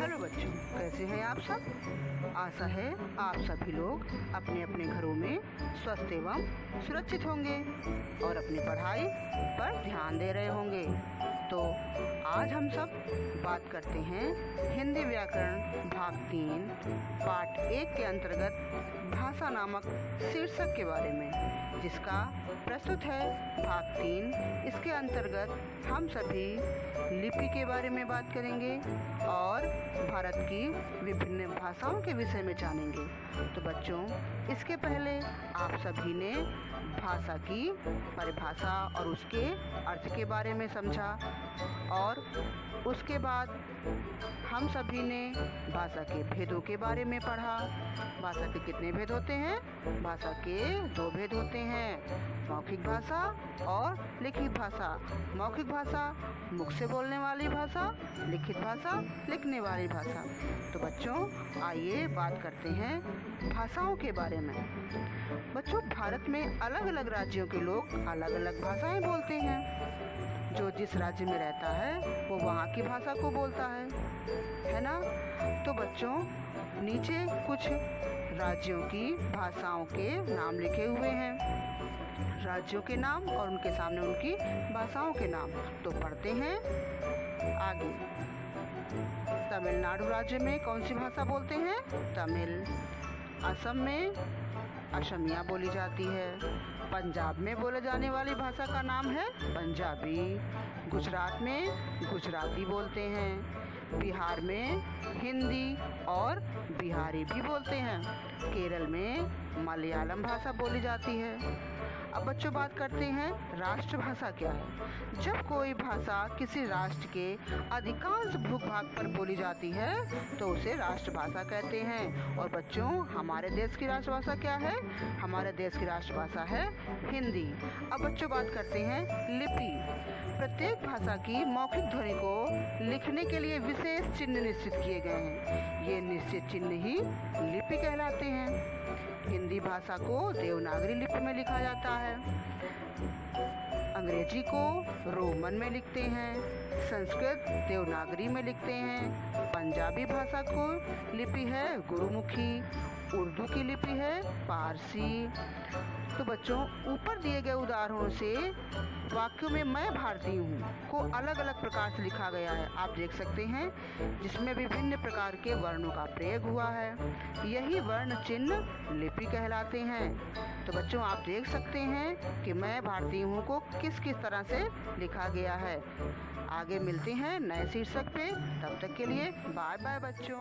Hello बच्चों, कैसे हैं आप सब। आशा है आप सभी लोग अपने अपने घरों में स्वस्थ एवं सुरक्षित होंगे और अपनी पढ़ाई पर ध्यान दे रहे होंगे। तो आज हम सब बात करते हैं हिंदी व्याकरण भाग 3 पाठ 1 के अंतर्गत भाषा नामक शीर्षक के बारे में, जिसका प्रस्तुत है भाग 3। इसके अंतर्गत हम सभी लिपि के बारे में बात करेंगे और भारत की विभिन्न भाषाओं के विषय में जानेंगे। तो बच्चों, इसके पहले आप सभी ने भाषा की परिभाषा और उसके अर्थ के बारे में समझा और उसके बाद हम सभी ने भाषा के भेदों के बारे में पढ़ा। भाषा के कितने भेद होते हैं? भाषा के 2 भेद होते हैं, मौखिक भाषा और लिखित भाषा। मौखिक भाषा मुख से बोलने वाली भाषा, लिखित भाषा लिखने वाली भाषा। तो बच्चों, आइए बात करते हैं भाषाओं के बारे में। बच्चों, भारत में अलग अलग राज्यों के लोग अलग अलग भाषाएं बोलते हैं। जो जिस राज्य में रहता है वो वहाँ की भाषा को बोलता है ना। तो बच्चों, नीचे कुछ राज्यों की भाषाओं के नाम लिखे हुए हैं, राज्यों के नाम और उनके सामने उनकी भाषाओं के नाम। तो पढ़ते हैं आगे। तमिलनाडु राज्य में कौन सी भाषा बोलते हैं? तमिल। असम में असमिया बोली जाती है। पंजाब में बोले जाने वाली भाषा का नाम है पंजाबी। गुजरात में गुजराती बोलते हैं। बिहार में हिंदी और बिहारी भी बोलते हैं। केरल में मलयालम भाषा बोली जाती है। अब बच्चों, बात करते हैं राष्ट्रभाषा क्या है। जब कोई भाषा किसी राष्ट्र के अधिकांश भूभाग पर बोली जाती है तो उसे राष्ट्रभाषा कहते हैं। और बच्चों, हमारे देश की राष्ट्रभाषा क्या है? हमारे देश की राष्ट्रभाषा है हिंदी। अब बच्चों, बात करते हैं लिपि। प्रत्येक भाषा की मौखिक ध्वनि को लिखने के लिए विशेष चिन्ह निश्चित किए गए हैं। ये निश्चित चिन्ह ही लिपि कहलाते हैं। हिंदी भाषा को देवनागरी लिपि में लिखा जाता है। अंग्रेजी को रोमन में लिखते हैं। संस्कृत देवनागरी में लिखते हैं। पंजाबी भाषा को लिपि है गुरुमुखी। उर्दू की लिपि है पारसी। तो बच्चों, ऊपर दिए गए उदाहरणों से वाक्यों में मैं भारतीय हूँ को अलग अलग प्रकार से लिखा गया है। आप देख सकते हैं, जिसमें विभिन्न प्रकार के वर्णों का प्रयोग हुआ है। यही वर्ण चिन्ह लिपि कहलाते हैं। तो बच्चों, आप देख सकते हैं कि मैं भारतीय हूँ को किस किस तरह से लिखा गया है। आगे मिलते हैं नए शीर्षक पे। तब तक के लिए बाय बाय बच्चों।